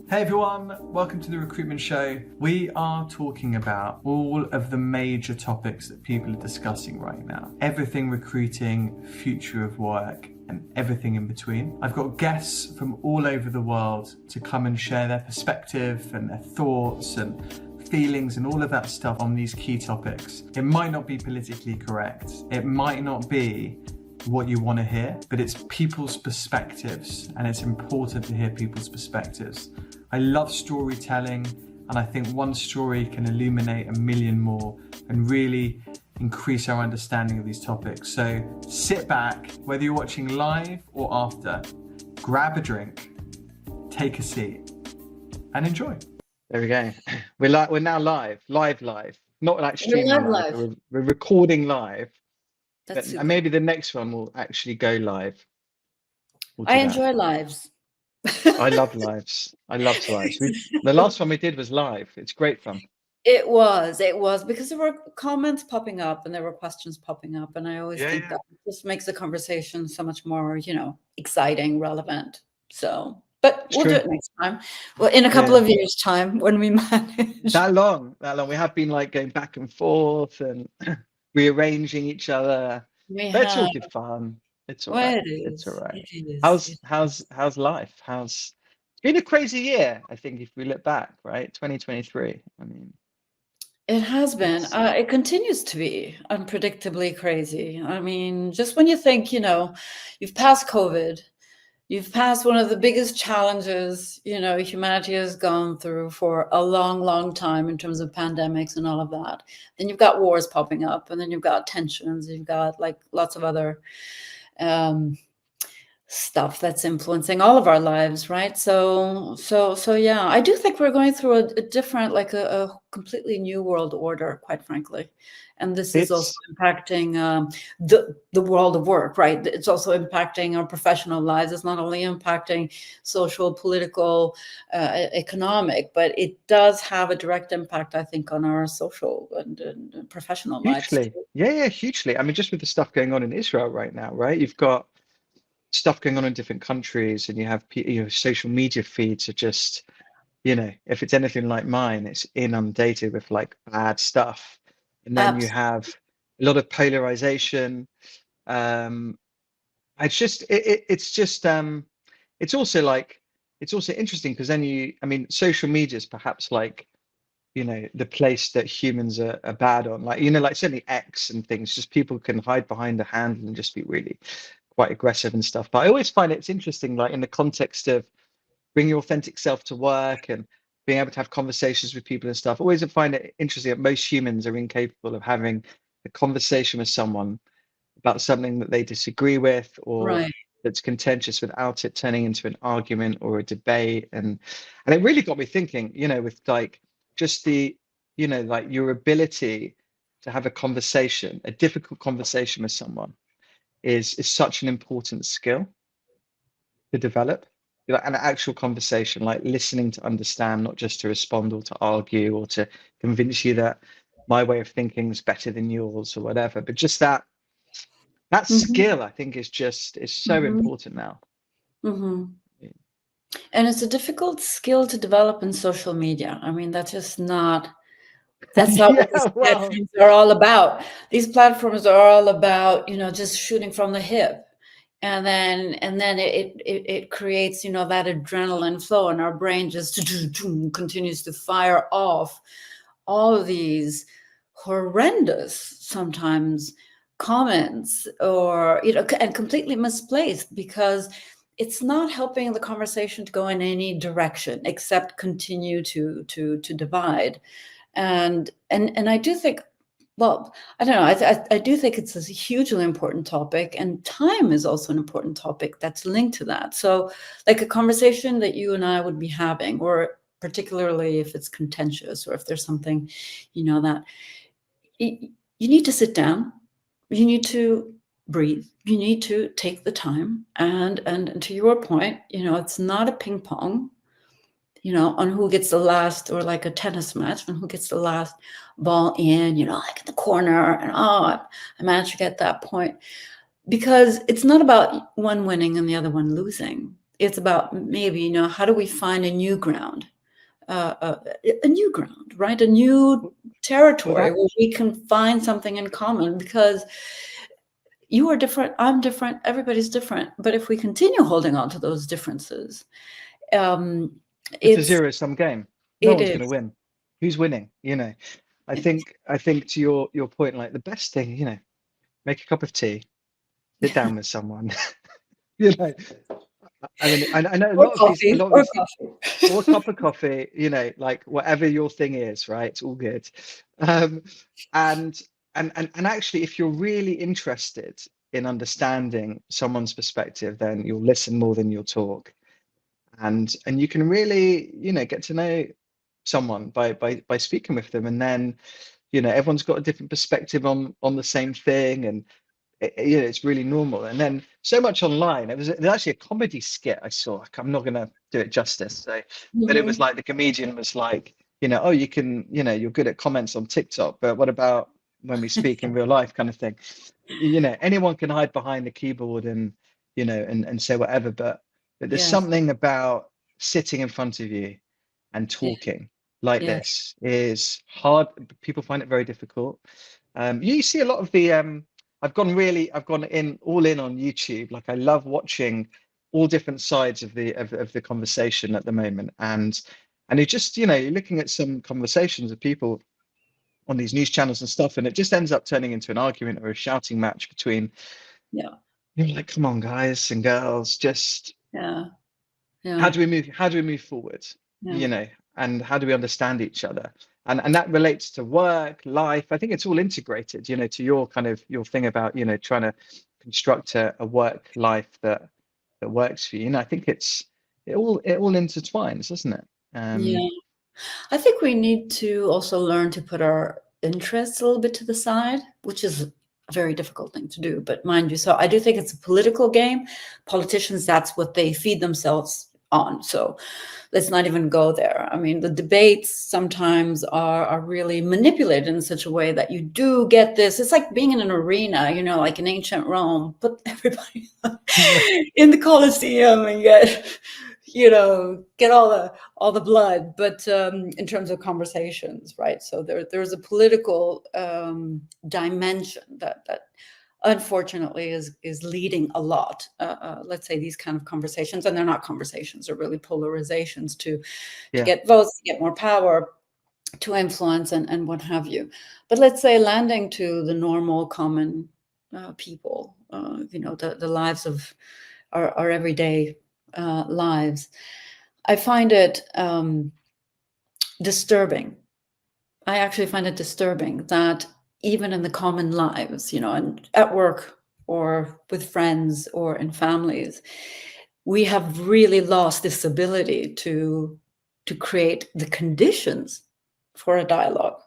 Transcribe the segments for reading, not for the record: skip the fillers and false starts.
Hey everyone, welcome to the Recruitment Show. We are talking about all of the major topics that people are discussing right now. Everything recruiting, future of work, and everything in between. I've got guests from all over the world to come and share their perspective and their thoughts and feelings and all of that stuff on these key topics. It might not be politically correct. It might not be what you want to hear, but it's people's perspectives, and it's important to hear people's perspectives. I love storytelling, and I think one story can illuminate a million more and really increase our understanding of these topics. So sit back, whether you're watching live or after, grab a drink, take a seat, and enjoy. There we go. We're now live, not like streaming live. We're recording live. And maybe the next one will actually go live. I enjoy lives. I love lives. I love lives. The last one we did was live. It's great fun. It was because there were comments popping up and there were questions popping up, and I always think that just makes the conversation so much more, exciting, relevant. So, but we'll do it next time. Well, in a couple of years' time when we manage. That long. We have been like going back and forth and rearranging each other. It's all good fun. It's all right. It's all right. How's life? It's been a crazy year, I think, if we look back, right? 2023. I mean, it has been. It continues to be unpredictably crazy. I mean, just when you think, you've passed COVID, you've passed one of the biggest challenges, humanity has gone through for a long, long time in terms of pandemics and all of that. Then you've got wars popping up, and then you've got tensions. You've got like lots of other stuff that's influencing all of our lives, right? So yeah, I do think we're going through a different, like a completely new world order, quite frankly. And this is also impacting the world of work, right? It's also impacting our professional lives. It's not only impacting social, political, economic, but it does have a direct impact, I think, on our social and professional lives. Yeah, hugely. I mean, just with the stuff going on in Israel right now, right? You've got stuff going on in different countries, and you have social media feeds are just, if it's anything like mine, it's inundated with like bad stuff. And then you have a lot of polarization. It's also interesting because then social media is perhaps like, the place that humans are bad on, like certainly X and things, just people can hide behind a handle and just be really quite aggressive and stuff. But I always find it's interesting, like in the context of bring your authentic self to work and being able to have conversations with people and stuff. I always find it interesting that most humans are incapable of having a conversation with someone about something that they disagree with or that's contentious without it turning into an argument or a debate. And it really got me thinking, with like just the, like your ability to have a conversation, a difficult conversation with someone is such an important skill to develop. An actual conversation, like listening to understand, not just to respond or to argue or to convince you that my way of thinking is better than yours or whatever. But just that skill, I think, is so important now. And it's a difficult skill to develop in social media. I mean, that's not what these platforms are all about. These platforms are all about, just shooting from the hip. And then it creates, that adrenaline flow, and our brain just continues to fire off all of these horrendous, sometimes comments, or and completely misplaced, because it's not helping the conversation to go in any direction except continue to divide. And I do think, well, I don't know. I do think it's a hugely important topic, and time is also an important topic that's linked to that. So like a conversation that you and I would be having, or particularly if it's contentious or if there's something, that you need to sit down, you need to breathe, you need to take the time. And to your point, it's not a ping pong. on who gets the last, or like a tennis match, and who gets the last ball in, like in the corner, and I managed to get that point. Because it's not about one winning and the other one losing. It's about maybe, how do we find a new ground, a new ground, right? A new territory where we can find something in common, because you are different, I'm different, everybody's different. But if we continue holding on to those differences, it's a zero-sum game. No one's going to win. Who's winning? I think to your point, like the best thing, make a cup of tea, sit down with someone. I mean, I know a lot of these, or a cup of coffee, like whatever your thing is, right? It's all good. And actually, if you're really interested in understanding someone's perspective, then you'll listen more than you'll talk. And you can really, get to know someone by speaking with them. And then, everyone's got a different perspective on the same thing. And it's really normal. And then so much online. There's actually a comedy skit I saw. Like, I'm not going to do it justice. So, but it was like the comedian was like, oh, you can, you're good at comments on TikTok, but what about when we speak in real life, kind of thing? Anyone can hide behind the keyboard and and say whatever, but there's something about sitting in front of you and talking like this is hard. People find it very difficult. You see a lot of the I've gone all in on YouTube. Like, I love watching all different sides of the conversation at the moment. And you just, you're looking at some conversations of people on these news channels and stuff, and it just ends up turning into an argument or a shouting match between, you're like, come on, guys and girls, just how do we move forward? And how do we understand each other? And that relates to work, life. I think it's all integrated, to your thing about, trying to construct a work life that works for you. I think it all intertwines, doesn't it? I think we need to also learn to put our interests a little bit to the side, which is a very difficult thing to do. But mind you, so I do think it's a political game. Politicians, that's what they feed themselves on. So let's not even go there. I mean, the debates sometimes are really manipulated in such a way that you do get this. It's like being in an arena, like in ancient Rome, put everybody in the Colosseum and get all the blood. But in terms of conversations, right? So there's a political dimension that unfortunately is leading a lot, let's say, these kind of conversations. And they're not conversations, they're really polarizations to get votes, to get more power, to influence, and what have you. But let's say landing to the normal common people, the lives of our everyday lives, I find it disturbing. I actually find it disturbing that even in the common lives, and at work or with friends or in families, we have really lost this ability to create the conditions for a dialogue.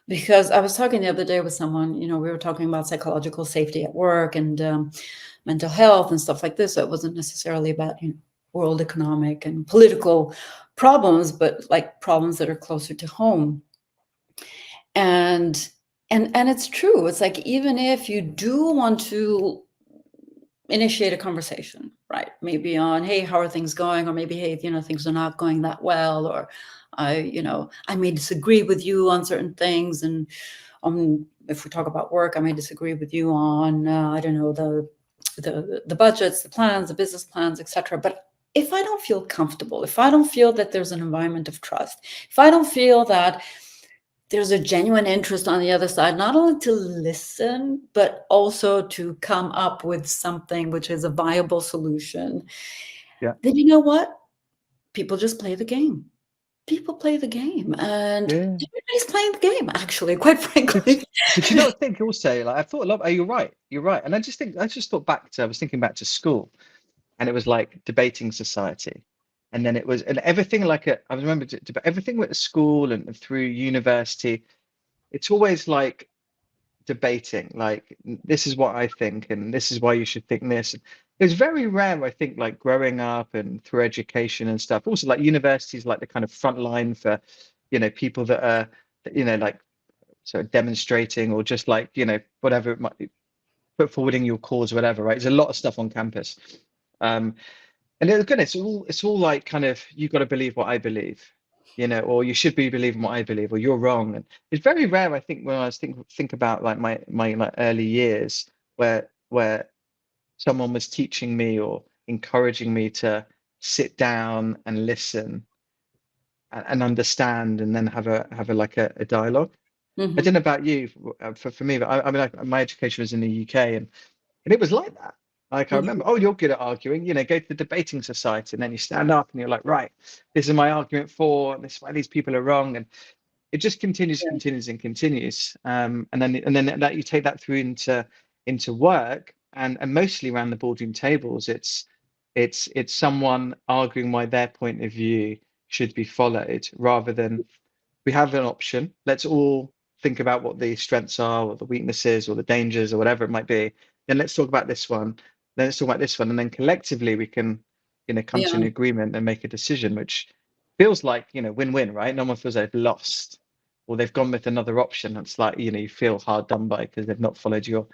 Because I was talking the other day with someone, we were talking about psychological safety at work and mental health and stuff like this. So it wasn't necessarily about world economic and political problems, but like problems that are closer to home. And it's true. It's like, even if you do want to initiate a conversation, right? Maybe on, hey, how are things going? Or maybe, hey, things are not going that well. Or I may disagree with you on certain things. And if we talk about work, I may disagree with you on, I don't know, the budgets, the plans, the business plans, etc. But if I don't feel comfortable, if I don't feel that there's an environment of trust, if I don't feel that there's a genuine interest on the other side, not only to listen, but also to come up with something which is a viable solution, then you know what? People just play the game. People play the game, and everybody's playing the game, actually, quite frankly. But I think also, like, I've thought a lot. Oh, you're right. And I just thought back to, I was thinking back to school, and it was like debating society. And then it was, and everything I remember everything went to school and through university. It's always like debating, like, this is what I think, and this is why you should think this. it's very rare, I think, like growing up and through education and stuff. Also, like universities, like the kind of front line for, people that are, like sort of demonstrating or just like, whatever it might be, put forwarding your cause, whatever, right? There's a lot of stuff on campus. And again, it's all like kind of, you've got to believe what I believe, or you should be believing what I believe, or you're wrong. And it's very rare, I think, when I was think about like my like early years where someone was teaching me or encouraging me to sit down and listen and understand, and then have a like a dialogue. I don't know about you, for me, but I mean, like, my education was in the UK, and it was like that. Like, I remember, oh, you're good at arguing, go to the debating society, and then you stand up and you're like, right, this is my argument for, and this is why these people are wrong. And it just continues, Yeah. continues, and continues. And then that you take that through into work, and mostly around the boardroom tables, it's someone arguing why their point of view should be followed, rather than, we have an option. Let's all think about what the strengths are, or the weaknesses, or the dangers, or whatever it might be. Then let's talk about this one. Then let's talk about this one, and then collectively we can, come to Yeah. an agreement and make a decision, which feels like, win-win, right? No one feels they've lost, or they've gone with another option. It's like, you feel hard done by because they've not followed your.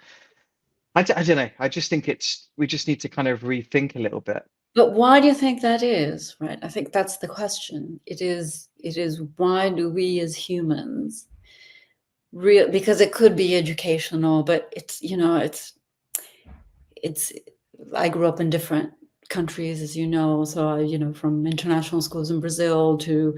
I don't know. I just think we just need to kind of rethink a little bit. But why do you think that is, right? I think that's the question. It is why do we as humans because it could be educational, but it's, it's I grew up in different countries, as you know, so I, from international schools in Brazil to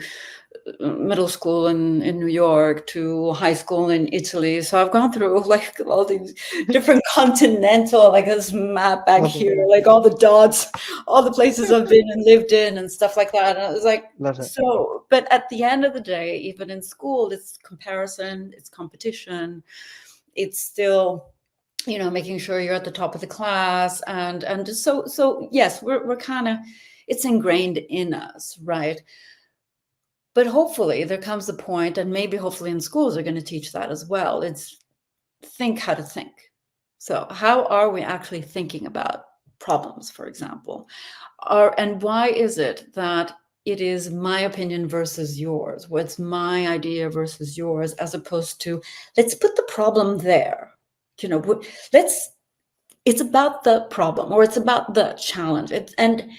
middle school in New York to high school in Italy. So I've gone through like all these different continental, like this map back Love here, it. like all the dots, all the places I've been and lived in and stuff like that. And I was like, Love it. so, but at the end of the day, even in school, it's comparison, it's competition, it's still, making sure you're at the top of the class. And so yes, we're kind of, it's ingrained in us, right? But hopefully there comes the point, and maybe hopefully in schools are going to teach that as well. It's think how to think. So how are we actually thinking about problems, for example? And why is it that it is my opinion versus yours? What's my idea versus yours, as opposed to let's put the problem there. It's about the problem, or it's about the challenge. And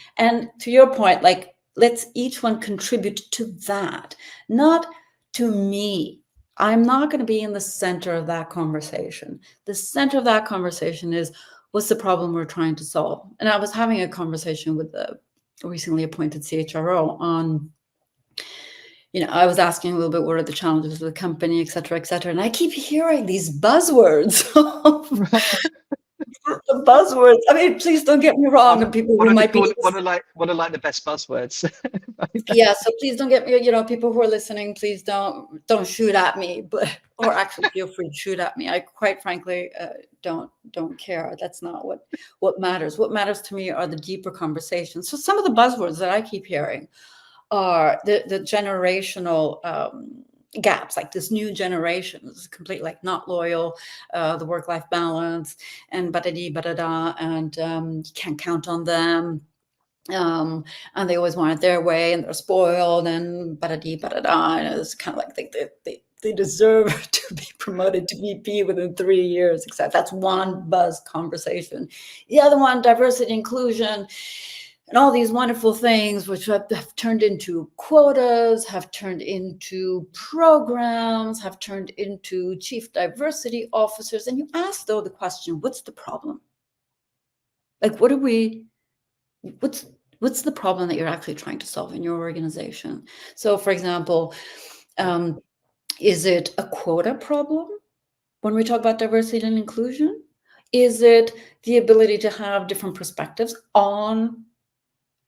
to your point, like, let's each one contribute to that, not to me. I'm not going to be in the center of that conversation. The center of that conversation is, what's the problem we're trying to solve? And I was having a conversation with the recently appointed CHRO on, I was asking a little bit, what are the challenges of the company, et cetera, et cetera. And I keep hearing these buzzwords. The buzzwords. I mean, please don't get me wrong, and people who might be What are like the best buzzwords? yeah. So please don't get me. People who are listening, please don't shoot at me, or actually feel free to shoot at me. I quite frankly don't care. That's not what matters. What matters to me are the deeper conversations. So some of the buzzwords that I keep hearing are the generational gaps, like this new generation is completely like not loyal, the work-life balance, and ba-da-dee, and you can't count on them, and they always want it their way, and they're spoiled, and ba-da-dee, and it's kind of like they deserve to be promoted to VP within 3 years, etc. That's one buzz conversation. The other one, diversity, inclusion, and all these wonderful things, which have turned into quotas, have turned into programs, have turned into chief diversity officers. And you ask, though, the question, what's the problem? Like, what's the problem that you're actually trying to solve in your organization? So, for example, is it a quota problem when we talk about diversity and inclusion? Is it the ability to have different perspectives on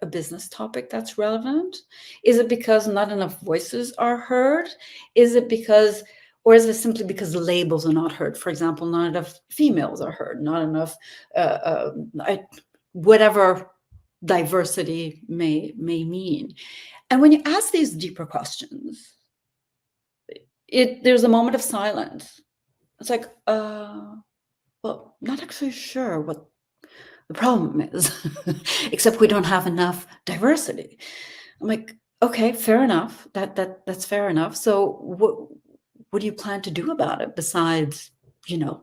a business topic that's relevant? Is it because not enough voices are heard? Is it because, or is it simply because labels are not heard? For example, not enough females are heard, not enough, whatever diversity may mean. And when you ask these deeper questions, there's a moment of silence. It's like, well, not actually sure what The problem is, except we don't have enough diversity. I'm like, okay, fair enough. That's fair enough. So what do you plan to do about it besides,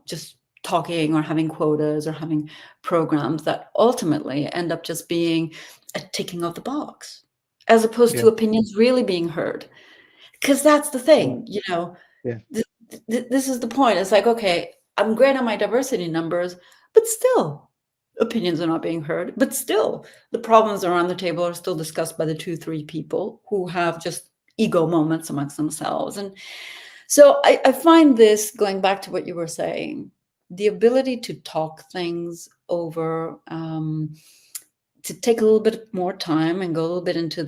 just talking or having quotas or having programs that ultimately end up just being a ticking of the box, as opposed to Yeah. opinions really being heard? Because that's the Yeah. thing, Yeah. this is the point. It's like, okay, I'm great on my diversity numbers, but still opinions are not being heard. But still, the problems are on the table, are still discussed by the 2-3 people who have just ego moments amongst themselves. And so I find this, going back to what you were saying, the ability to talk things over, to take a little bit more time and go a little bit into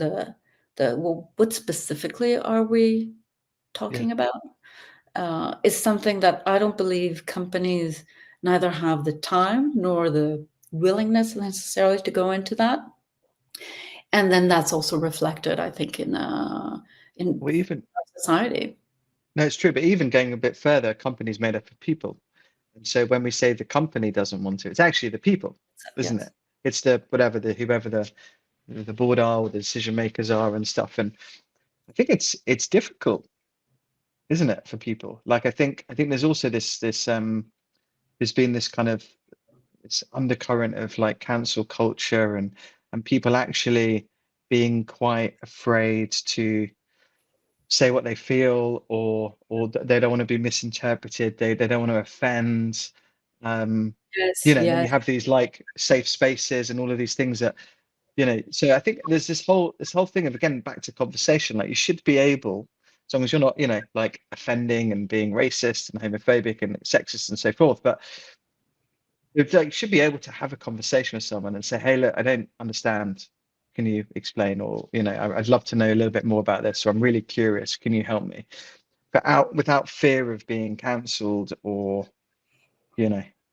well, what specifically are we talking about, is something that I don't believe companies neither have the time nor the willingness necessarily to go into that. And then that's also reflected, I think, in Well, even society. no, it's true. But even going a bit further, companies made up of people. And so when we say the company doesn't want to, it's actually the people, isn't Yes. it? It's the whatever the whoever the board are or the decision makers are and stuff. And I think it's difficult, isn't it, for people? Like I think there's also this there's been this kind of this undercurrent of like cancel culture and people actually being quite afraid to say what they feel or they don't want to be misinterpreted. They don't want to offend. Um, Yes, and then yes. you have these like safe spaces and all of these things that so I think there's this whole thing of, again, back to conversation, like you should be able, as long as you're not like offending and being racist and homophobic and sexist and so forth, but like you should be able to have a conversation with someone and say, hey, look, I don't understand, can you explain, or I'd love to know a little bit more about this, or I'm really curious, can you help me, but without fear of being cancelled or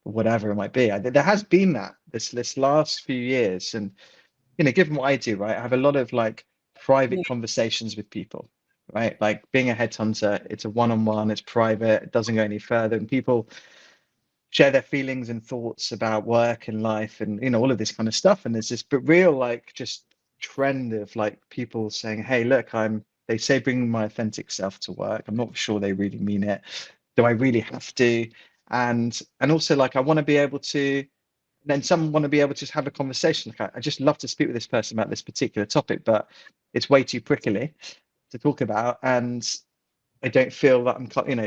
whatever it might be. There has been that this last few years, and given what I do, right, I have a lot of like private conversations with people, right? Like being a headhunter, it's a one-on-one, it's private, it doesn't go any further, and people share their feelings and thoughts about work and life and all of this kind of stuff. And there's this but real like just trend of like people saying, hey, look, they say bring my authentic self to work, I'm not sure they really mean it, do I really have to? And also, like, I want to be able to, then some want to be able to just have a conversation. Like, I just love to speak with this person about this particular topic, but it's way too prickly to talk about, and I don't feel that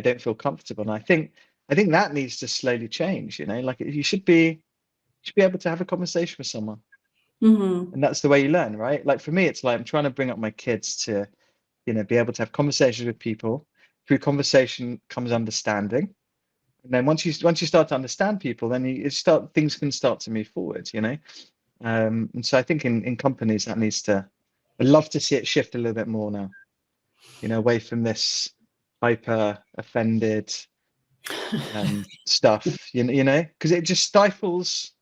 don't feel comfortable. And I think that needs to slowly change. Like you should be able to have a conversation with someone, Hmm. and that's the way you learn, right? Like for me, it's like I'm trying to bring up my kids to be able to have conversations with people. Through conversation comes understanding, and then once you start to understand people, then things can start to move forward. And so I think in companies that needs to, I'd love to see it shift a little bit more now, away from this hyper offended stuff, because it just stifles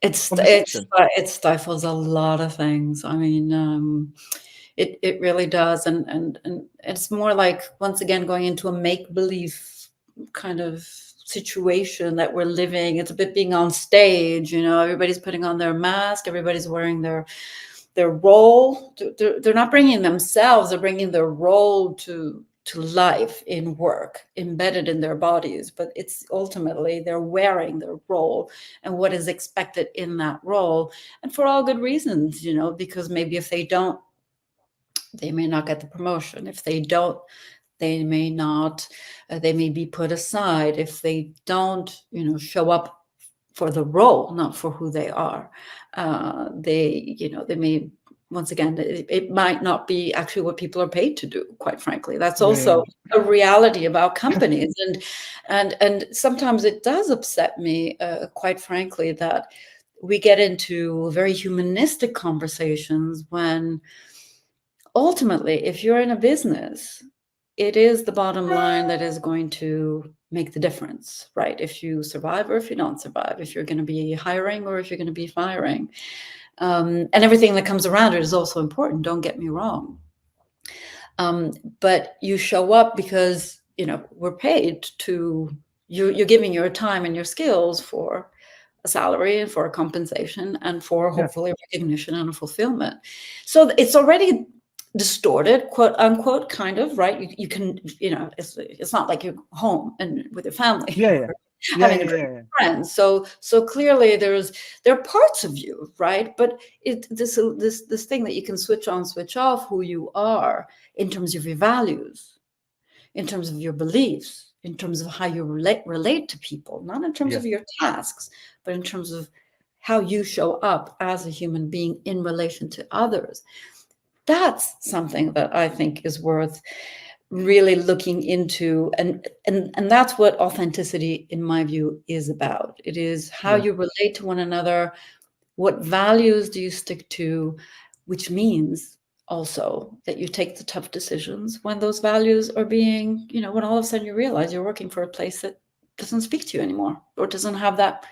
conversation. It stifles a lot of things. I mean, it really does, and it's more like, once again, going into a make believe kind of situation that we're living. It's a bit being on stage. Everybody's putting on their mask. Everybody's wearing their role. They're not bringing themselves. They're bringing their role to life in work, embedded in their bodies. But it's ultimately they're wearing their role and what is expected in that role, and for all good reasons. Because maybe if they don't, they may not get the promotion. If they don't, they may not. They may be put aside if they don't, show up for the role, not for who they are. They may, once again, it might not be actually what people are paid to do, quite frankly. That's Yeah. also a reality about companies. And sometimes it does upset me, quite frankly, that we get into very humanistic conversations when ultimately, if you're in a business, it is the bottom line that is going to make the difference, right? If you survive or if you don't survive, if you're going to be hiring or if you're going to be firing. And everything that comes around it is also important, don't get me wrong. But you show up because, we're paid to, you're giving your time and your skills for a salary and for a compensation and for Yeah. hopefully recognition and a fulfillment. So it's already distorted, quote unquote, kind of, right? You can, it's not like you're home and with your family. Yeah. Having a drink with friends. So clearly there are parts of you, right? But this thing that you can switch on, switch off who you are in terms of your values, in terms of your beliefs, in terms of how you relate to people, not in terms of your tasks, but in terms of how you show up as a human being in relation to others. That's something that I think is worth really looking into, and that's what authenticity, in my view, is about. It is how you relate to one another, what values do you stick to, which means also that you take the tough decisions when those values are being, when all of a sudden you realize you're working for a place that doesn't speak to you anymore or doesn't have that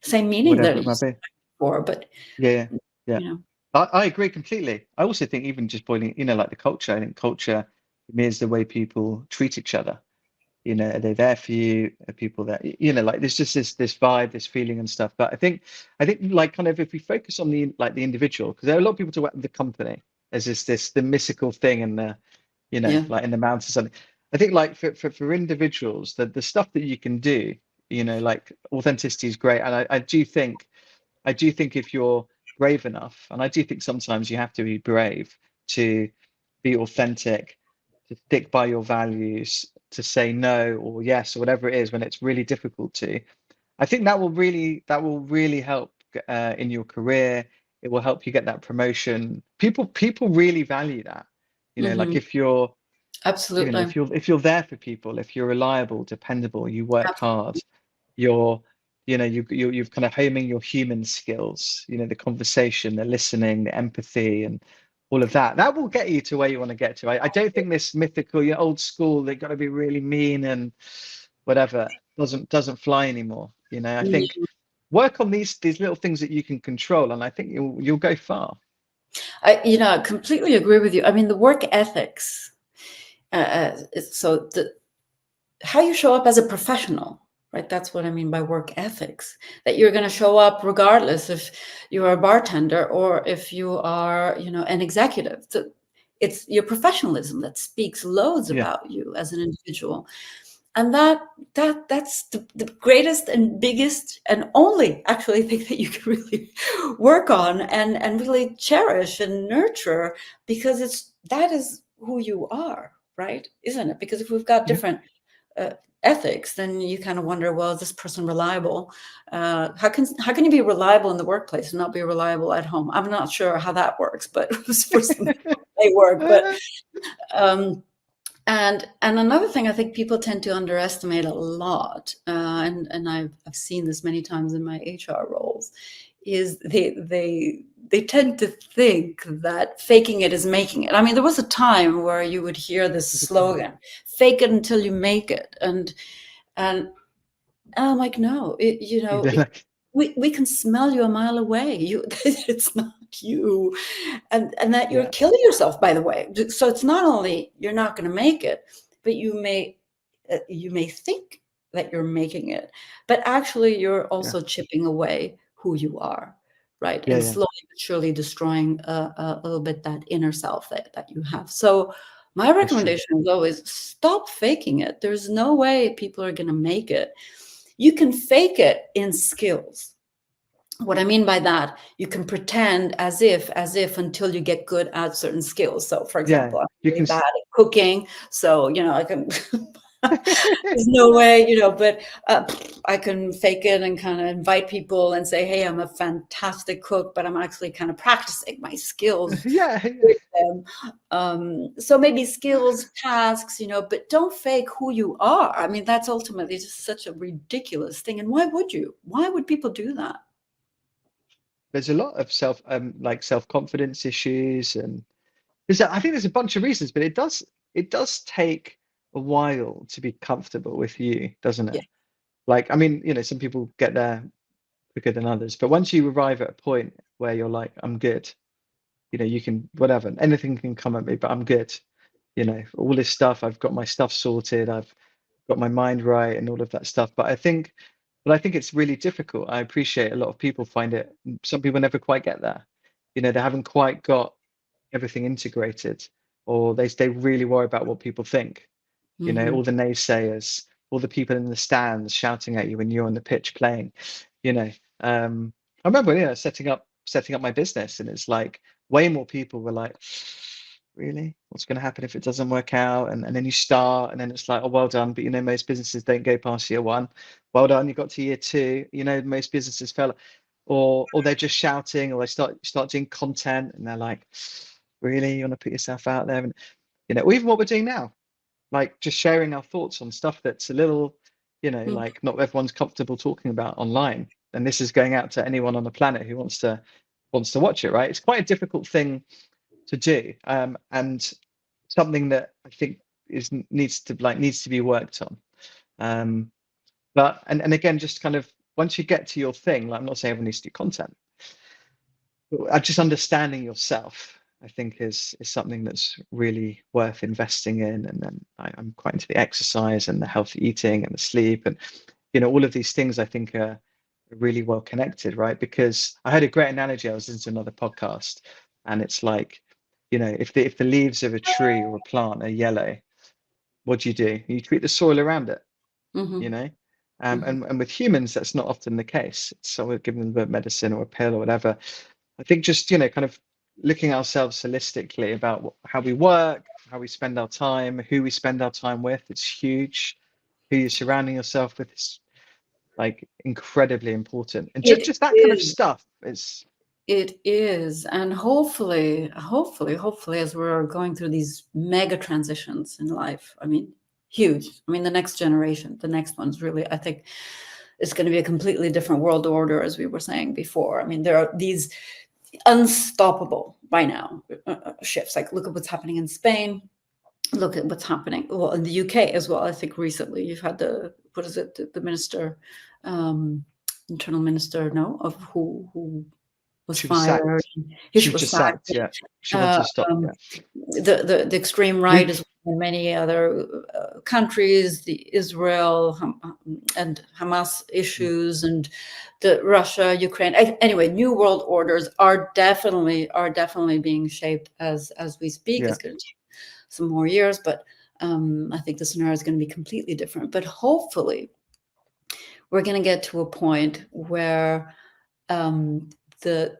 same meaning Whatever that it might be. before. But Yeah. you know, I agree completely. I also think even just boiling, like the culture, I think culture is the way people treat each other. Are they there for you? Are people that, like there's just this vibe, this feeling and stuff. But I think like kind of if we focus on the individual, because there are a lot of people talk about the company as the mystical thing and the, like in the mountains or something. I think like for individuals, the stuff that you can do, like authenticity is great. And I do think if you're brave enough, and I do think sometimes you have to be brave to be authentic, to stick by your values, to say no or yes or whatever it is when it's really difficult to. I think that will really help in your career. It will help you get that promotion. People really value that. Like if you're absolutely, if you're there for people, if you're reliable, dependable, you work hard, absolutely. you're you've kind of homing your human skills, the conversation, the listening, the empathy, and all of that will get you to where you want to get to. I don't think this mythical, old school, they've got to be really mean and whatever doesn't fly anymore. I think work on these little things that you can control, and I think you'll go far. I completely agree with you. I mean, the work ethics. So how you show up as a professional, right? That's what I mean by work ethics. That you're going to show up regardless if you are a bartender or if you are, an executive. So it's your professionalism that speaks loads about you as an individual. And that's the greatest and biggest and only actually thing that you can really work on and really cherish and nurture, because that is who you are, right? Isn't it? Because if we've got different ethics, then you kind of wonder, well, is this person reliable? How can you be reliable in the workplace and not be reliable at home? I'm not sure how that works, but for some they work. But and another thing I think people tend to underestimate a lot, and I've seen this many times in my HR roles, is they tend to think that faking it is making it. I mean, there was a time where you would hear this slogan, "Fake it until you make it," and I'm like, no, we can smell you a mile away. It's not you, and that you're killing yourself, by the way. So it's not only you're not going to make it, but you may think that you're making it, but actually you're also chipping away who you are, right? And slowly but surely destroying a little bit that inner self that you have. So my recommendation is always stop faking it. There's no way people are going to make it. You can fake it in skills. What I mean by that, you can pretend as if until you get good at certain skills. So for example, I'm really bad at cooking. So, I can, there's no way, but I can fake it and kind of invite people and say, hey, I'm a fantastic cook, but I'm actually kind of practicing my skills with them. So maybe skills, tasks, but don't fake who you are. I mean, that's ultimately just such a ridiculous thing. And why would people do that? There's a lot of self-confidence issues, and I think there's a bunch of reasons, but it does take a while to be comfortable with you, doesn't it? Yeah. Like, I mean, some people get there quicker than others, but once you arrive at a point where you're like, I'm good, you can, whatever, anything can come at me, but I'm good. All this stuff, I've got my stuff sorted, I've got my mind right and all of that stuff. But I think but I think it's really difficult. I appreciate a lot of people find it, some people never quite get there. They haven't quite got everything integrated, or they really worry about what people think. All the naysayers, all the people in the stands shouting at you when you're on the pitch playing. I remember, setting up my business, and it's like way more people were like, really, what's going to happen if it doesn't work out? And then you start, and then it's like, oh, well done, but most businesses don't go past year one. Well done, you got to year two. Most businesses fell, or they're just shouting, or they start doing content, and they're like, really, you want to put yourself out there? And or even what we're doing now, like just sharing our thoughts on stuff that's a little, like not everyone's comfortable talking about online. And this is going out to anyone on the planet who wants to watch it, right? It's quite a difficult thing to do, and something that I think needs to be worked on. But again, just kind of once you get to your thing, like I'm not saying everyone needs to do content, but just understanding yourself, I think is something that's really worth investing in. And then I'm quite into the exercise and the healthy eating and the sleep, and all of these things I think are really well connected, right? Because I heard a great analogy. I was listening to another podcast, and it's like, if the leaves of a tree or a plant are yellow, what do? You treat the soil around it, and with humans, that's not often the case. It's someone giving them a medicine or a pill or whatever. I think just kind of looking at ourselves holistically about how we work, how we spend our time, who we spend our time with. It's huge. Who you're surrounding yourself with is like incredibly important, and just that kind of stuff is. It is, and hopefully, as we're going through these mega transitions in life, I mean, huge. I mean, the next generation, the next one's really, I think, it's going to be a completely different world order, as we were saying before. I mean, there are these unstoppable by now shifts. Like, look at what's happening in Spain. Look at what's happening, well, in the UK as well. I think recently you've had the minister, internal minister, of who was fired. She was sacked. Yeah, she wants to stop. The extreme right is in many other countries, the Israel and Hamas issues, and the Russia, Ukraine. Anyway, new world orders are definitely being shaped as we speak. Yeah. It's going to take some more years, but I think the scenario is going to be completely different. But hopefully, we're going to get to a point where the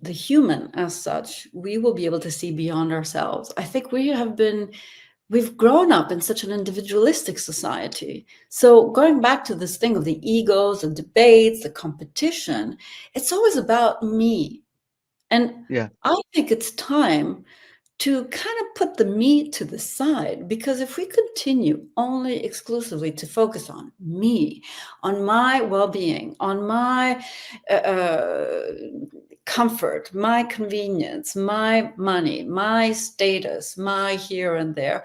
human as such, we will be able to see beyond ourselves. I think we've grown up in such an individualistic society. So going back to this thing of the egos, the debates, the competition, it's always about me. And I think it's time to kind of put the me to the side, because if we continue only exclusively to focus on me, on my well-being, on my comfort, my convenience, my money, my status, my here and there,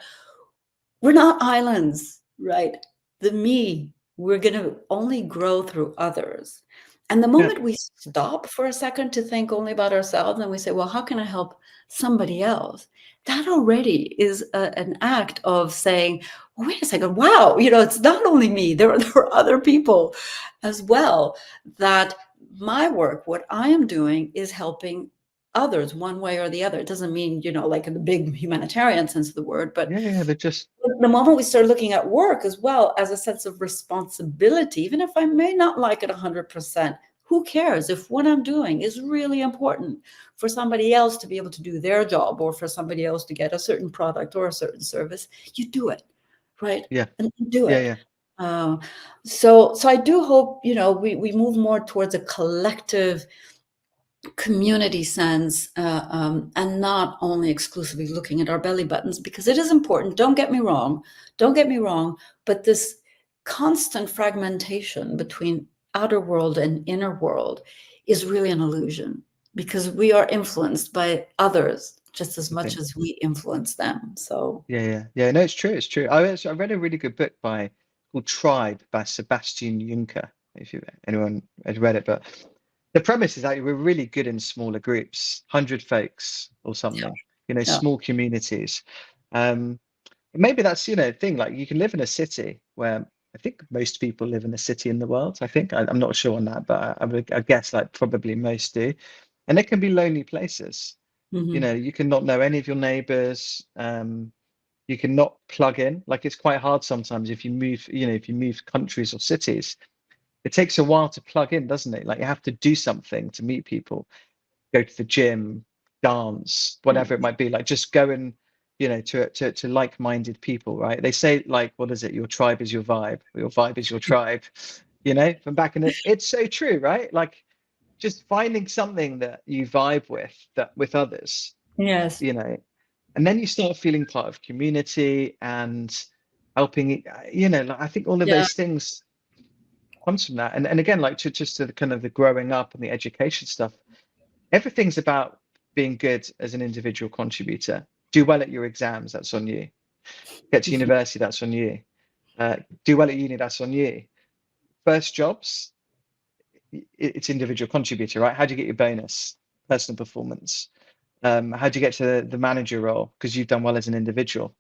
we're not islands, right? The me, we're going to only grow through others. And the moment we stop for a second to think only about ourselves, and we say, well, how can I help somebody else? That already is an act of saying, well, wait a second, wow, it's not only me, there are other people as well, that my work, what I am doing, is helping others one way or the other. It doesn't mean, like in the big humanitarian sense of the word, but they're just the moment we start looking at work as well as a sense of responsibility, even if I may not like it 100%, who cares if what I'm doing is really important for somebody else to be able to do their job, or for somebody else to get a certain product or a certain service, you do it, right? Yeah. And you do it. So I do hope, we move more towards a collective community sense, and not only exclusively looking at our belly buttons, because it is important. Don't get me wrong, but this constant fragmentation between outer world and inner world is really an illusion, because we are influenced by others just as much as we influence them. So no, it's true. I read a really good book called Tribe by Sebastian Juncker, if anyone had read it. But the premise is that we're really good in smaller groups, 100 folks or something, small communities. Maybe that's, thing, like you can live in a city where I think most people live in a city in the world. I think I'm not sure on that, but I guess like probably most do. And it can be lonely places. You know, you can not know any of your neighbors. You can not plug in. Like it's quite hard sometimes if you move, you know, if you move countries or cities, it takes a while to plug in, doesn't it? Like you have to do something to meet people, go to the gym, dance, whatever it might be. Like just go and, you know, to like-minded people, right? They say like, what is it? Your tribe is your vibe. Your vibe is your tribe. You know, from back in it, it's so true, right? Like just finding something that you vibe with, that with others, Yes. you know, and then you start feeling part of community and helping, you know, like I think all of Yeah. those things comes from that. And again, like just to the kind of the growing up and the education stuff, everything's about being good as an individual contributor. Do well at your exams, that's on you. Get to university, that's on you. Do well at uni, that's on you. First jobs, it's individual contributor, right? How do you get your bonus? Personal performance. How do you get to the manager role? Because you've done well as an individual.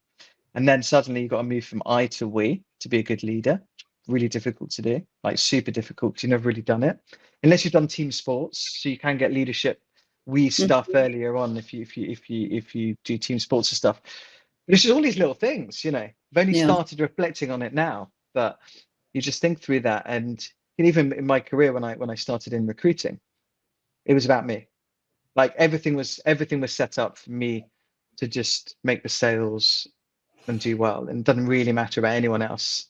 And then suddenly you've got to move from I to we to be a good leader. Really difficult to do, like super difficult because you've never really done it. Unless you've done team sports, so you can get leadership we stuff earlier on if you do team sports and stuff. But it's just all these little things, you know. I've only Yeah. started reflecting on it now, but you just think through that. And even in my career when I started in recruiting, it was about me. Like everything was set up for me to just make the sales and do well. And it doesn't really matter about anyone else.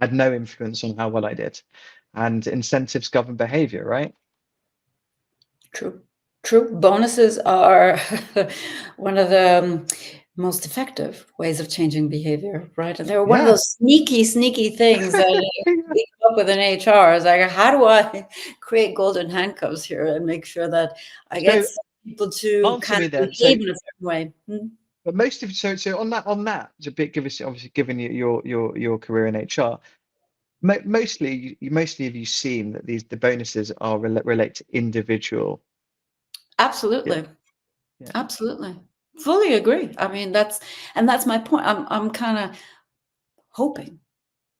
I had no influence on how well I did. And incentives govern behavior, right? True. True. Bonuses are one of the most effective ways of changing behavior, right? And they're one of Yeah. those sneaky things that we come up with in HR. Is like, how do I create golden handcuffs here and make sure that I get So people to answer kind me of then. So, behave in a certain way? but most of so on that, it's a bit give us obviously given your career in HR. Mostly have you seen that the bonuses are relate to individual? Absolutely. Yeah. Absolutely. Fully agree. I mean, that's my point. I'm kind of hoping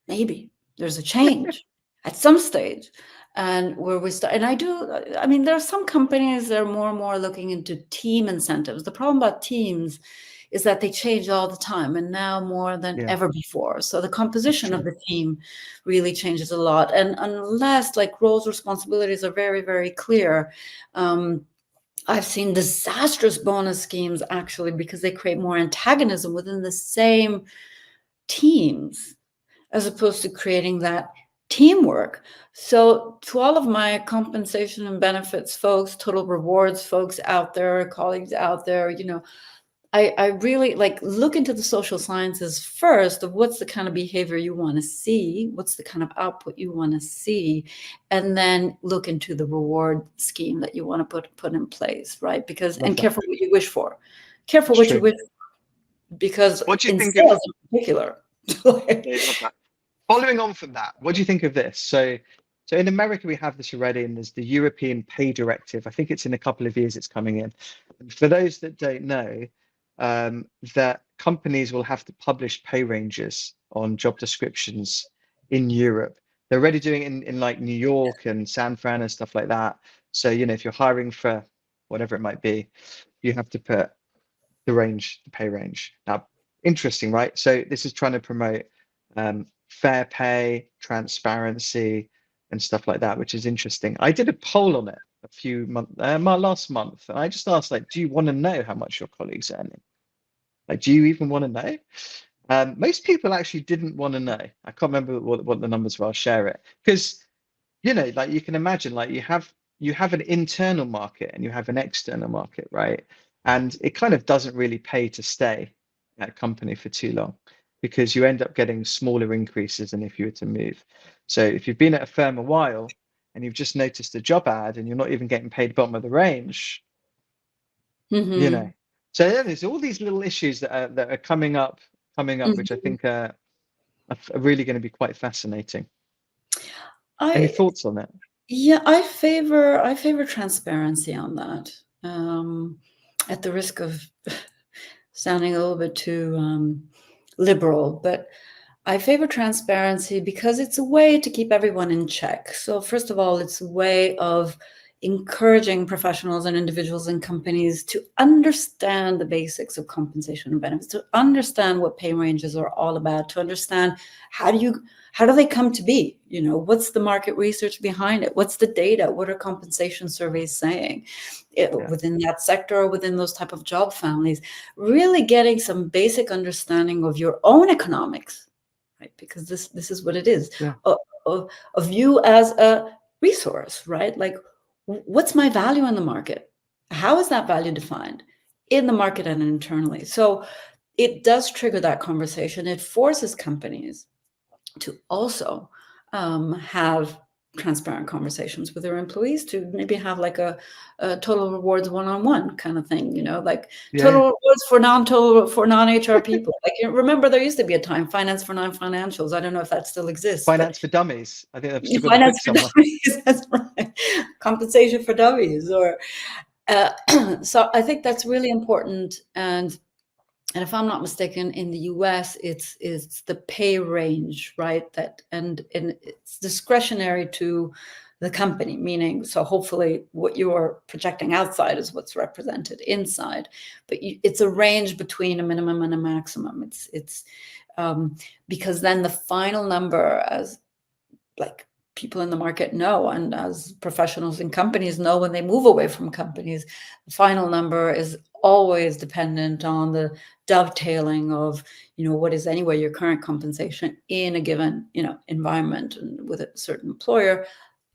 maybe there's a change at some stage, and where we start. And I mean, there are some companies that are more and more looking into team incentives. The problem about teams is that they change all the time, and now more than Yeah. ever before. So the That's composition of true. the team really changes a lot. And unless like roles, responsibilities are very, very clear, I've seen disastrous bonus schemes actually because they create more antagonism within the same teams as opposed to creating that teamwork. So to all of my compensation and benefits folks, total rewards folks out there, colleagues out there, you know, I really like look into the social sciences first of what's the kind of behavior you want to see, what's the kind of output you want to see, and then look into the reward scheme that you want to put in place, right? Because Love and that. careful what you wish for. Careful It's what you true. wish for, because What do you in think of? sales in particular. Yeah, love that. Following on from that, what do you think of this? So in America, we have this already, and there's the European Pay Directive. I think it's in a couple of years it's coming in. And for those that don't know, that companies will have to publish pay ranges on job descriptions in Europe. They're already doing it in like New York and San Fran and stuff like that. So, you know, if you're hiring for whatever it might be, you have to put the pay range. Now, interesting, right? So this is trying to promote fair pay, transparency, and stuff like that, which is interesting. I did a poll on it a few months, last month, and I just asked, like, do you want to know how much your colleagues are earning? Like, do you even want to know? Most people actually didn't want to know. I can't remember what the numbers were. I'll share it because you know, like you can imagine, like you have an internal market and you have an external market, right? And it kind of doesn't really pay to stay at a company for too long because you end up getting smaller increases than if you were to move. So if you've been at a firm a while and you've just noticed a job ad and you're not even getting paid bottom of the range, you know. Mhm. So yeah, there's all these little issues that are coming up, which I Mhm. think are really going to be quite fascinating. Any I thoughts on that? Yeah, I favor transparency on that. At the risk of sounding a little bit too liberal, but I favor transparency because it's a way to keep everyone in check. So first of all, it's a way of encouraging professionals and individuals and companies to understand the basics of compensation and benefits, to understand what pay ranges are all about, to understand how do they come to be? What's the market research behind it? What's the data? What are compensation surveys saying within that sector or within those type of job families? Really getting some basic understanding of your own economics. Right, because this is what it is, of you as a resource, right? Like, what's my value in the market? How is that value defined in the market and internally? So it does trigger that conversation. It forces companies to also have transparent conversations with their employees, to maybe have like a total rewards one-on-one kind of thing, like total rewards for non-HR people. Like, remember, there used to be a time, finance for non-financials. I don't know if that still exists. Finance for dummies. I think I've still got finance a book somewhere. dummies, that's right. Compensation for dummies, or so I think that's really important. And if I'm not mistaken, in the US, it's the pay range, right? And it's discretionary to the company, meaning, so hopefully what you're projecting outside is what's represented inside. But it's a range between a minimum and a maximum. It's because then the final number, as like people in the market know, and as professionals in companies know, when they move away from companies, the final number is always dependent on the dovetailing of, what is anyway your current compensation in a given, environment and with a certain employer,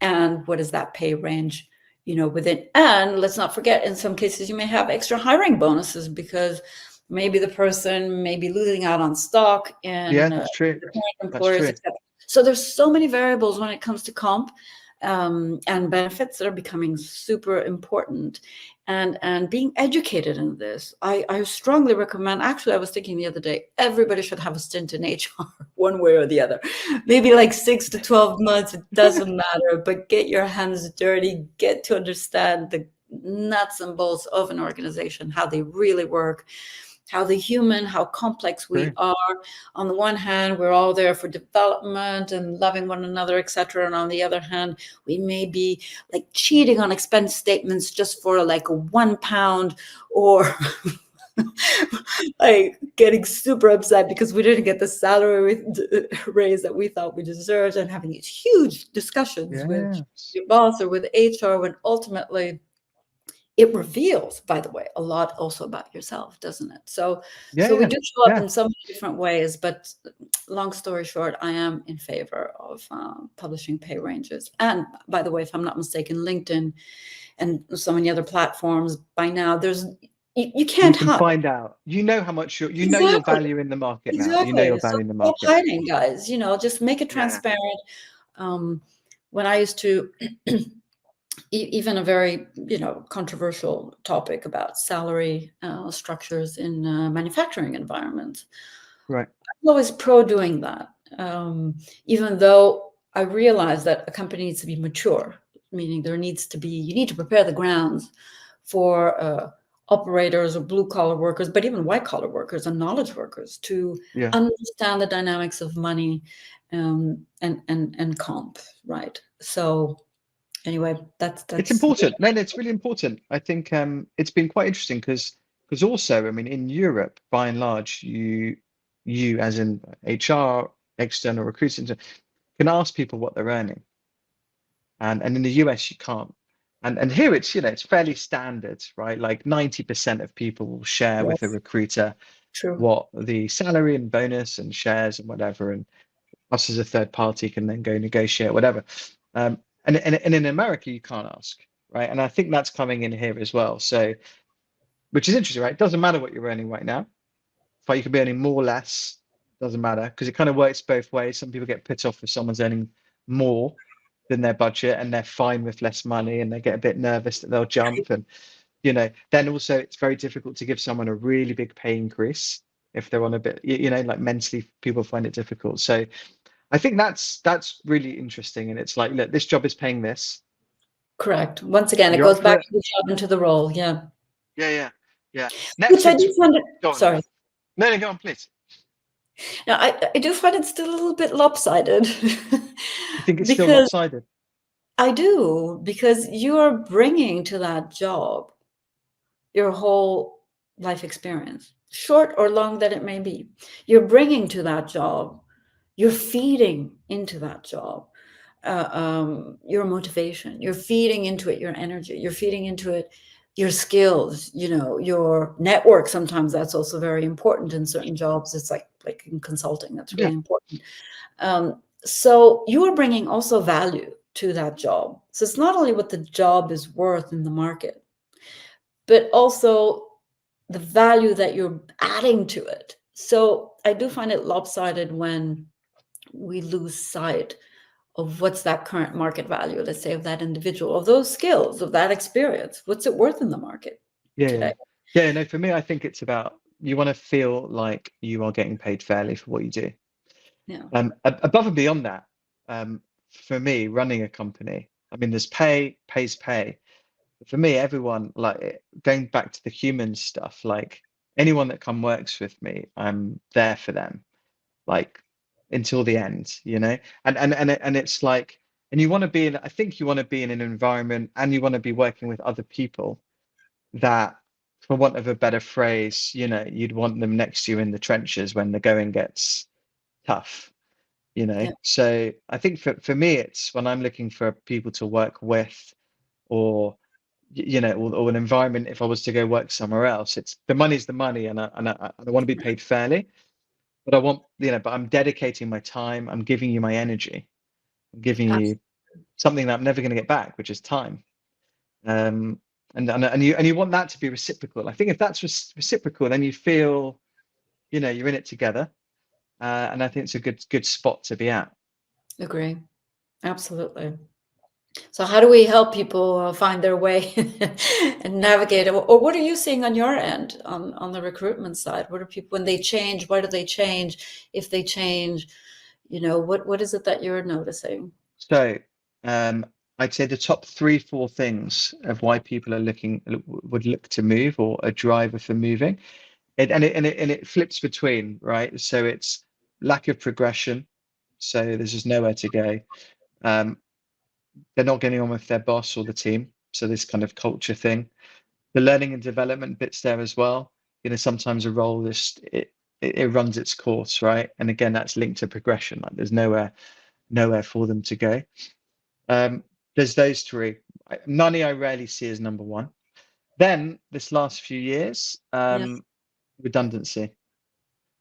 and what is that pay range, within. And let's not forget, in some cases, you may have extra hiring bonuses because maybe the person may be losing out on stock in that's true. employers, etc. So there's so many variables when it comes to comp and benefits that are becoming super important, and being educated in this. I strongly recommend, actually, I was thinking the other day, everybody should have a stint in HR one way or the other, maybe like 6 to 12 months, it doesn't matter, but get your hands dirty, get to understand the nuts and bolts of an organization, how they really work, how complex we are. On the one hand, we're all there for development and loving one another, etc. And on the other hand, we may be like cheating on expense statements just for like a £1, or like getting super upset because we didn't get the salary raise that we thought we deserved, and having these huge discussions with your boss or with HR, when ultimately it reveals, by the way, a lot also about yourself, doesn't it? So we do show up in so many different ways, but long story short, I am in favor of publishing pay ranges. And by the way, if I'm not mistaken, LinkedIn and so many other platforms, by now, you can't hide. Find out. You know how much know your value in the market now. You know your value in the market. Stop hiding, guys. Just make it transparent. When I used to even a very controversial topic about salary structures in manufacturing environments. Right. I'm always pro doing that, even though I realize that a company needs to be mature, meaning you need to prepare the grounds for operators or blue collar workers, but even white collar workers and knowledge workers to understand the dynamics of money and comp, right? So anyway, that's it's important. No, it's really important. I think it's been quite interesting because also, I mean, in Europe, by and large, you as in HR, external recruiters, can ask people what they're earning, and in the US you can't. And here it's it's fairly standard, right? Like 90% of people will share with a recruiter what the salary and bonus and shares and whatever, and us as a third party can then go negotiate whatever. And in America, you can't ask, right? And I think that's coming in here as well. So, which is interesting, right? It doesn't matter what you're earning right now. If you could be earning more or less, doesn't matter, because it kind of works both ways. Some people get put off if someone's earning more than their budget and they're fine with less money, and they get a bit nervous that they'll jump. And then also it's very difficult to give someone a really big pay increase if they're on a bit, like mentally people find it difficult. So I think that's really interesting, and it's like, look, this job is paying this. Correct. Once again, it goes back to the job and to the role. Yeah. Yeah. Which I do find. Sorry. No, go on, please. Now, I do find it still a little bit lopsided You think it's still because lopsided? I do, because you are bringing to that job your whole life experience, short or long that it may be. You're bringing to that job, you're feeding into that job your motivation, you're feeding into it your energy, you're feeding into it your skills, your network. Sometimes that's also very important in certain jobs. It's like in consulting, that's Yeah. really important. So you are bringing also value to that job. So it's not only what the job is worth in the market, but also the value that you're adding to it. So I do find it lopsided when we lose sight of what's that current market value, let's say, of that individual, of those skills, of that experience. What's it worth in the market Yeah, yeah. today? Yeah, no, for me, I think it's about you want to feel like you are getting paid fairly for what you do. Yeah. Above and beyond that, for me, running a company, I mean, there's pays pay. For me, everyone, like going back to the human stuff, like anyone that come works with me, I'm there for them, like until the end, and it's like, and you want to be in, I think you want to be in an environment and you want to be working with other people that, for want of a better phrase, you'd want them next to you in the trenches when the going gets tough, Yeah. So I think for me, it's when I'm looking for people to work with, or or an environment. If I was to go work somewhere else, it's the money's the money, and I want to be paid fairly. But I want, but I'm dedicating my time. I'm giving you my energy. I'm giving you something that I'm never going to get back, which is time. Um, and you want that to be reciprocal. I think if that's reciprocal, then you feel, you're in it together. And I think it's a good spot to be at. Agree. Absolutely. So how do we help people find their way and navigate? Or what are you seeing on your end on the recruitment side? What are people, when they change, why do they change? If they change, what is it that you're noticing? So, I'd say the top 3, 4 things of why people would look to move, or a driver for moving. And it flips between, right? So it's lack of progression. So there's just nowhere to go. Um, they're not getting on with their boss or the team. So this kind of culture thing. The learning and development bits there as well. Sometimes a role it runs its course, right? And again, that's linked to progression. Like there's nowhere for them to go. There's those 3. Money I rarely see as number 1. Then this last few years, Yeah. redundancy.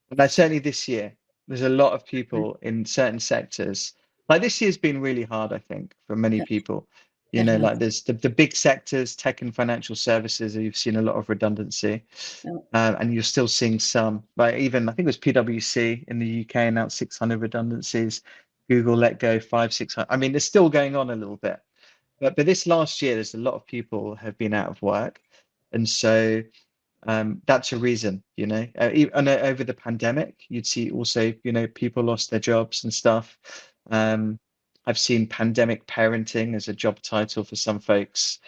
And certainly this year, there's a lot of people in certain sectors. Like this year's been really hard, I think, for many Yeah. people. It has. Like there's the big sectors, tech and financial services, you've seen a lot of redundancy. Yeah. And you're still seeing some, like even I think it was PwC in the UK announced 600 redundancies. Google let go 600. I mean, it's still going on a little bit. But this last year, there's a lot of people have been out of work. And so that's a reason, and over the pandemic, you'd see also, people lost their jobs and stuff. I've seen pandemic parenting as a job title for some folks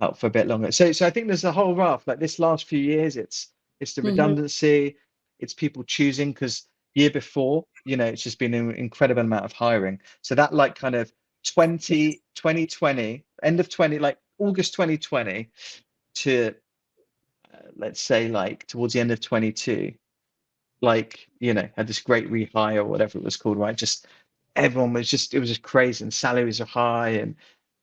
out for a bit longer. So I think there's a whole raft. Like this last few years, it's the Mhm. redundancy, it's people choosing, because year before, it's just been an incredible amount of hiring. So that like kind of 2020, end of 20, like August 2020 to let's say like towards the end of 22, like had this great rehire or whatever it was called, right? Just everyone was it was just crazy, and salaries are high, and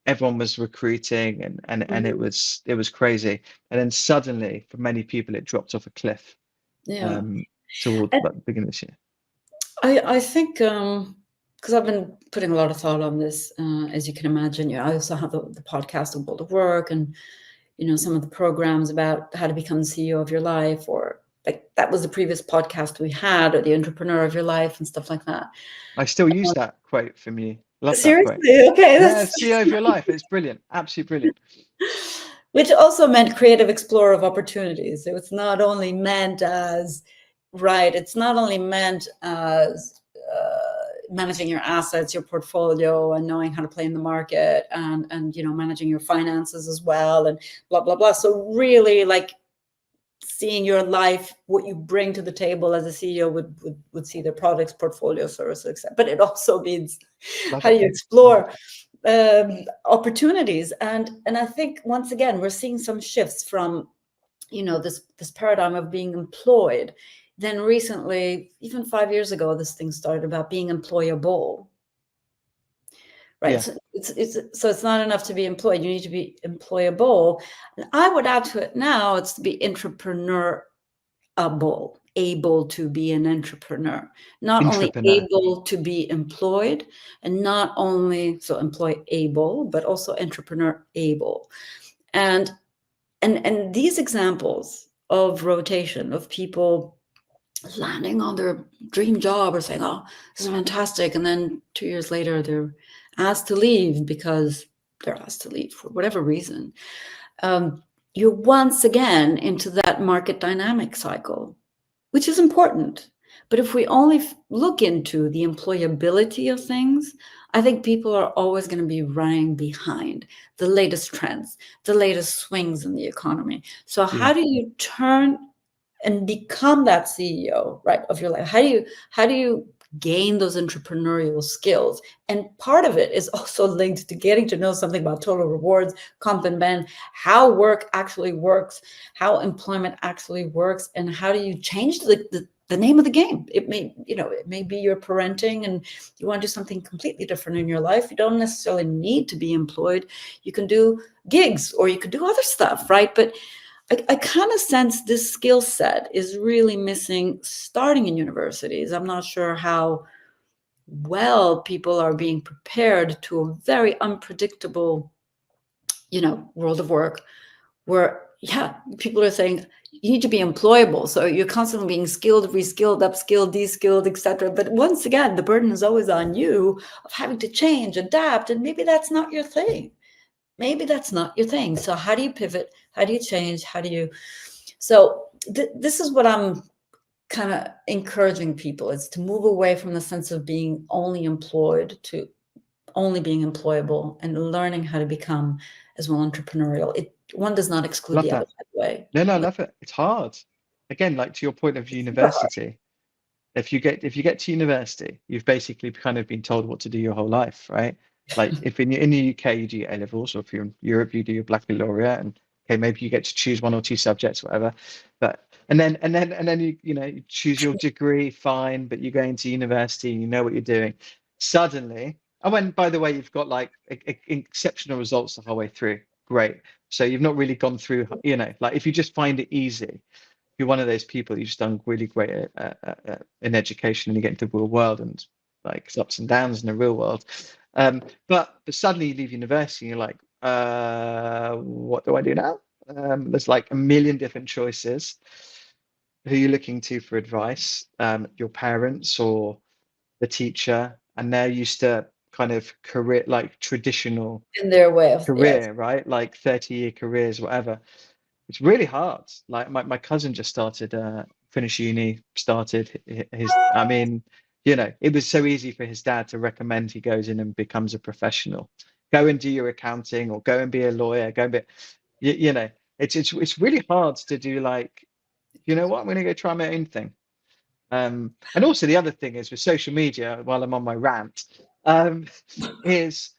everyone was recruiting, and it Mhm. was crazy. And then suddenly for many people it dropped off a cliff Yeah. um towards And like the beginning of this year. I think because I've been putting a lot of thought on this, as you can imagine. I also have the podcast of World of Work, and some of the programs about how to become the CEO of your life, or like that was the previous podcast we had, or the entrepreneur of your life and stuff like that. I still use that quote from you. Love that quote. Seriously, okay, Yeah, that's CEO of your life. It's brilliant. Absolutely brilliant. which also meant creative explorer of opportunities. So it's not only meant as right. It's not only meant as managing your assets, your portfolio, and knowing how to play in the market, and managing your finances as well, and blah blah blah. So really, like seeing your life, what you bring to the table as a CEO would see their products, portfolio, services, etc. But it also means how do you explore opportunities. And I think once again, we're seeing some shifts from, this paradigm of being employed. Then recently, even 5 years ago, this thing started about being employable. Right. Yeah. So it's not enough to be employed. You need to be employable. And I would add to it now, it's to be entrepreneurable, able to be an entrepreneur, not only able to be employed, and not only so employ able, but also entrepreneur able. And these examples of rotation, of people landing on their dream job or saying, oh, this is fantastic, and then 2 years later they're asked to leave because they're asked to leave for whatever reason, you're once again into that market dynamic cycle, which is important. But if we only look into the employability of things, I think people are always going to be running behind the latest trends, the latest swings in the economy. So how do you turn and become that CEO, right, of your life? How do you gain those entrepreneurial skills? And part of it is also linked to getting to know something about total rewards, comp and ben, how work actually works, how employment actually works, and how do you change the name of the game. It may be you're parenting and you want to do something completely different in your life. You don't necessarily need to be employed. You can do gigs or you could do other stuff, right? But I kind of sense this skill set is really missing starting in universities. I'm not sure how well people are being prepared to a very unpredictable, world of work where, people are saying you need to be employable. So you're constantly being skilled, reskilled, upskilled, de-skilled, etc. But once again, the burden is always on you of having to change, adapt, and maybe that's not your thing. So how do you pivot? How do you change? So this is what I'm kind of encouraging people, is to move away from the sense of being only employed to only being employable and learning how to become as well entrepreneurial. One does not exclude the other, by the way. No, I love it. It's hard. Again, like to your point of university, if you get to university, you've basically kind of been told what to do your whole life, right? Like if in the UK you do your A-levels, or if you're in Europe you do your Blackberry laureate, and okay, maybe you get to choose 1 or 2 subjects, whatever. But and then you choose your degree, fine, but you're going to university and you know what you're doing. Suddenly, and when, by the way, you've got like exceptional results the whole way through, great. So you've not really gone through, like if you just find it easy, you're one of those people who's done really great in education, and you get into the real world and like it's ups and downs in the real world. But suddenly you leave university and you're like, what do I do now? There's like a million different choices. Who are you looking to for advice? Your parents or the teacher, and they're used to kind of career, like traditional in their way of career, right? Like 30-year careers, whatever. It's really hard. Like my cousin just started, finished uni, started his, I mean, it was so easy for his dad to recommend he goes in and becomes a professional. Go and do your accounting, or go and be a lawyer, go and be, it's really hard to do, like, you know what, I'm going to go try my own thing. And also the other thing is with social media, while I'm on my rant, is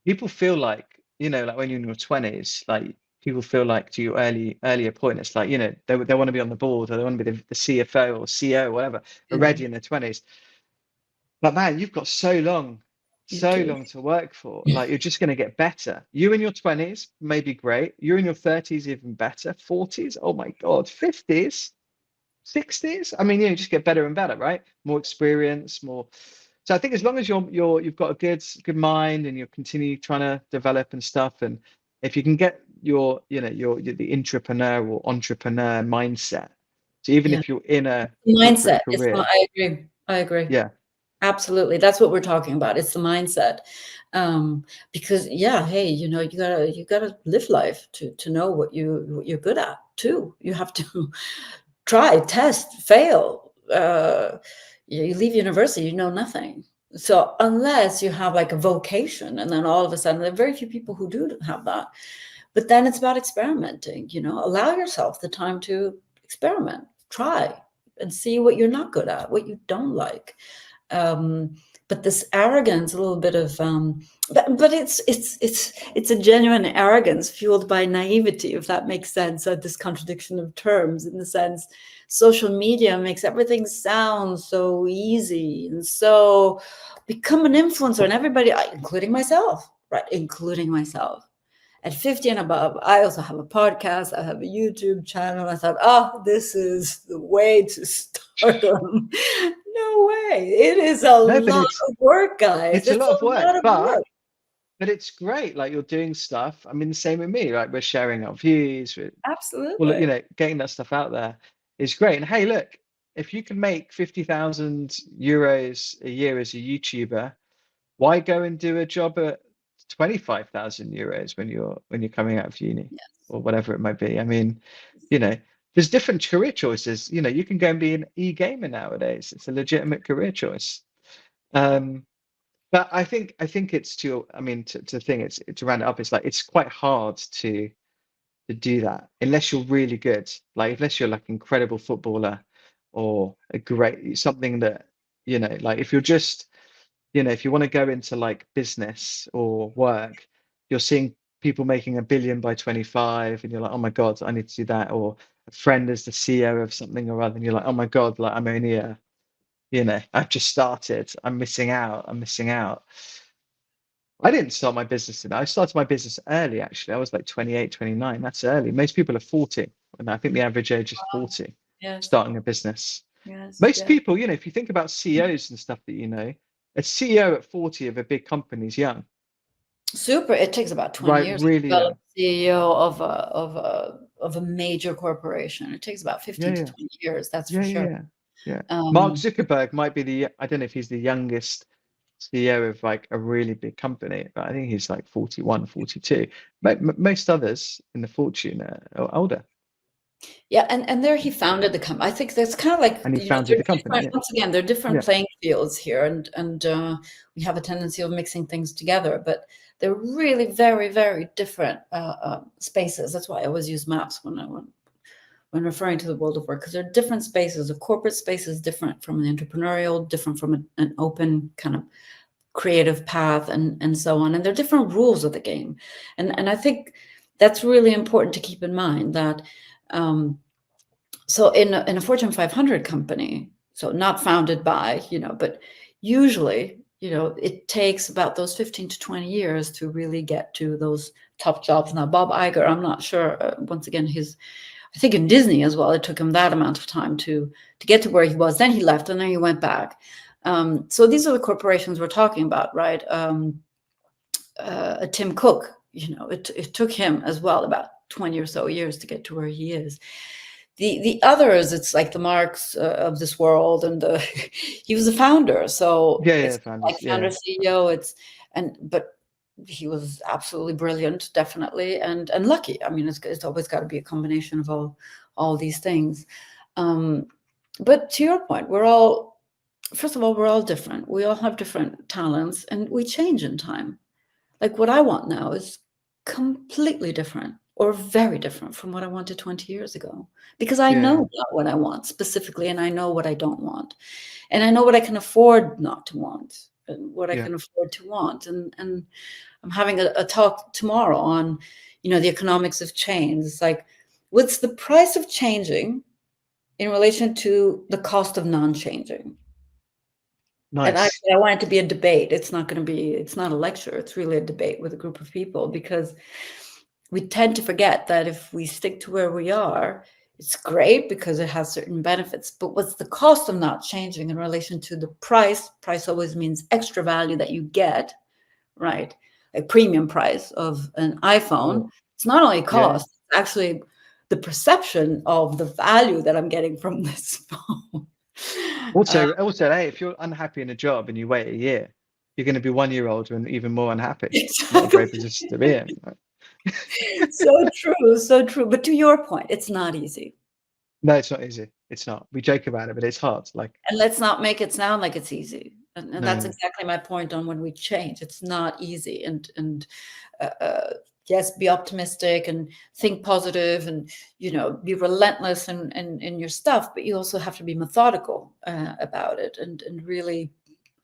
people feel like, like when you're in your 20s, like people feel like, to your earlier point, it's like, they want to be on the board, or they want to be the CFO or CEO or whatever, already in their 20s. But man, you've got so long to work for. Like, you're just going to get better. You in your 20s may be great. You're in your 30s, even better. 40s, oh my God, 50s, 60s. I mean, you just get better and better, right? More experience, more. So I think as long as you've got a good mind, and you're continuing trying to develop and stuff, and if you can get the entrepreneur or entrepreneur mindset. So even if you're in a mindset, career, I agree. Yeah, absolutely. That's what we're talking about. It's the mindset, because hey, you gotta live life to know what you're good at too. You have to try, test, fail. You leave university, you know nothing. So unless you have like a vocation, and then all of a sudden, there are very few people who do have that. But then it's about experimenting, allow yourself the time to experiment, try and see what you're not good at, what you don't like. But this arrogance, a little bit of, but it's a genuine arrogance fueled by naivety, if that makes sense. This contradiction of terms, in the sense, social media makes everything sound so easy, and so become an influencer, and everybody, including myself, right, including myself. At 50 and above, I also have a podcast. I have a YouTube channel. I thought, this is the way to stardom. No way. It is a lot of work, guys. It's a lot of work, but it's great. Like, you're doing stuff. I mean, the same with me. Like, we're sharing our views. Absolutely. Well, getting that stuff out there is great. And hey, look, if you can make 50,000 euros a year as a YouTuber, why go and do a job at 25,000 euros when you're coming out of uni? Yes. Or whatever it might be? I mean, there's different career choices. You can go and be an e-gamer nowadays. It's a legitimate career choice. But I think it's to round it up, it's like, it's quite hard to do that unless you're really good. Like, unless you're like incredible footballer or something that, like, if you're just, if you want to go into like business or work, you're seeing people making $1 billion by 25 and you're like, oh my God, I need to do that. Or a friend is the CEO of something or other and you're like, oh my God, like, I'm only I've just started. I'm missing out. I didn't start my business I started my business early, actually. I was like 28, 29. That's early. Most people are 40. And I think the average age is 40, starting a business. Most people, if you think about CEOs and stuff that a CEO at 40 of a big company is young. Super. It takes about 20 years really to develop CEO of a major corporation. It takes about 15 to 20 years. That's for sure. Yeah. Mark Zuckerberg might be I don't know if he's the youngest CEO of like a really big company, but I think he's like 41, 42. Most others in the fortune are older. Yeah, and there he founded the company. I think that's kind of like, and he founded the company. Once again, there are different playing fields here, and we have a tendency of mixing things together, but they're really very, very different spaces. That's why I always use maps when referring to the world of work, because they're different spaces. A corporate space is different from an entrepreneurial, different from an open kind of creative path, and so on. And there are different rules of the game. And I think that's really important to keep in mind, that so in a Fortune 500 company, so not founded by, but usually, it takes about those 15 to 20 years to really get to those top jobs. Now, Bob Iger, I'm not sure, once again, I think in Disney as well, it took him that amount of time to get to where he was. Then he left and then he went back. So these are the corporations we're talking about, right? Tim Cook, it took him as well about 20 or so years to get to where he is. The others, it's like the Marks of this world, and he was a founder, so founder CEO. But he was absolutely brilliant, definitely, and lucky. I mean, it's always got to be a combination of all these things. But to your point, first of all, we're all different. We all have different talents, and we change in time. Like, what I want now is completely different, or very different from what I wanted 20 years ago, because I know what I want specifically, and I know what I don't want, and I know what I can afford not to want, and what I can afford to want. And I'm having a talk tomorrow on, the economics of change. It's like, what's the price of changing in relation to the cost of non-changing? Nice. And actually, I want it to be a debate. It's not a lecture. It's really a debate with a group of people, because we tend to forget that if we stick to where we are, it's great because it has certain benefits. But what's the cost of not changing in relation to the price? Price always means extra value that you get, right? A premium price of an iPhone. It's not only cost, it's actually the perception of the value that I'm getting from this phone. Also, hey, if you're unhappy in a job and you wait a year, you're going to be 1 year older and even more unhappy. It's not a great position to be in. Right? So true. But to your point, it's not easy. No, it's not easy. It's not. We joke about it, but it's hard. And let's not make it sound like it's easy. And that's exactly my point on when we change. It's not easy. And yes, be optimistic and think positive and, be relentless in your stuff, but you also have to be methodical about it and really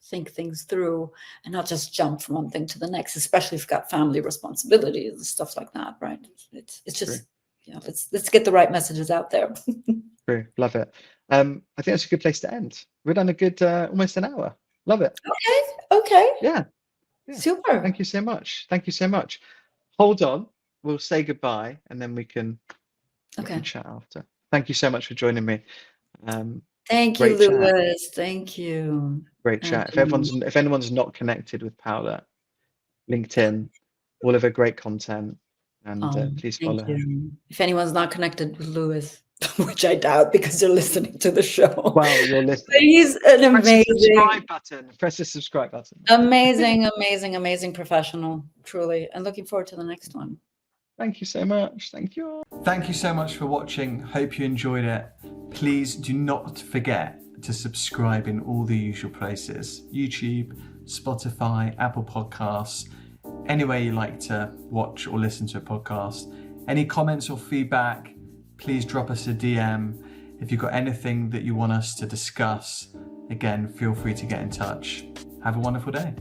think things through and not just jump from one thing to the next, especially if you've got family responsibilities and stuff like that, right? It's just, let's get the right messages out there. True. Love it. I think that's a good place to end. We've done a good almost an hour. Love it. Okay. Yeah. Super. Thank you so much. Thank you so much. Hold on. We'll say goodbye and then we can chat after. Thank you so much for joining me. Thank you, Lewis. Thank you. Great chat. If anyone's not connected with Paola, LinkedIn, all of her great content, and please follow her. If anyone's not connected with Lewis, which I doubt because they're listening to the show. Well, you're listening. He's an amazing. Press the subscribe button. Amazing professional, truly. And looking forward to the next one. Thank you so much. Thank you. Thank you so much for watching. Hope you enjoyed it. Please do not forget to subscribe in all the usual places: YouTube, Spotify, Apple Podcasts, anywhere you like to watch or listen to a podcast. Any comments or feedback, please drop us a DM. If you've got anything that you want us to discuss, again, feel free to get in touch. Have a wonderful day.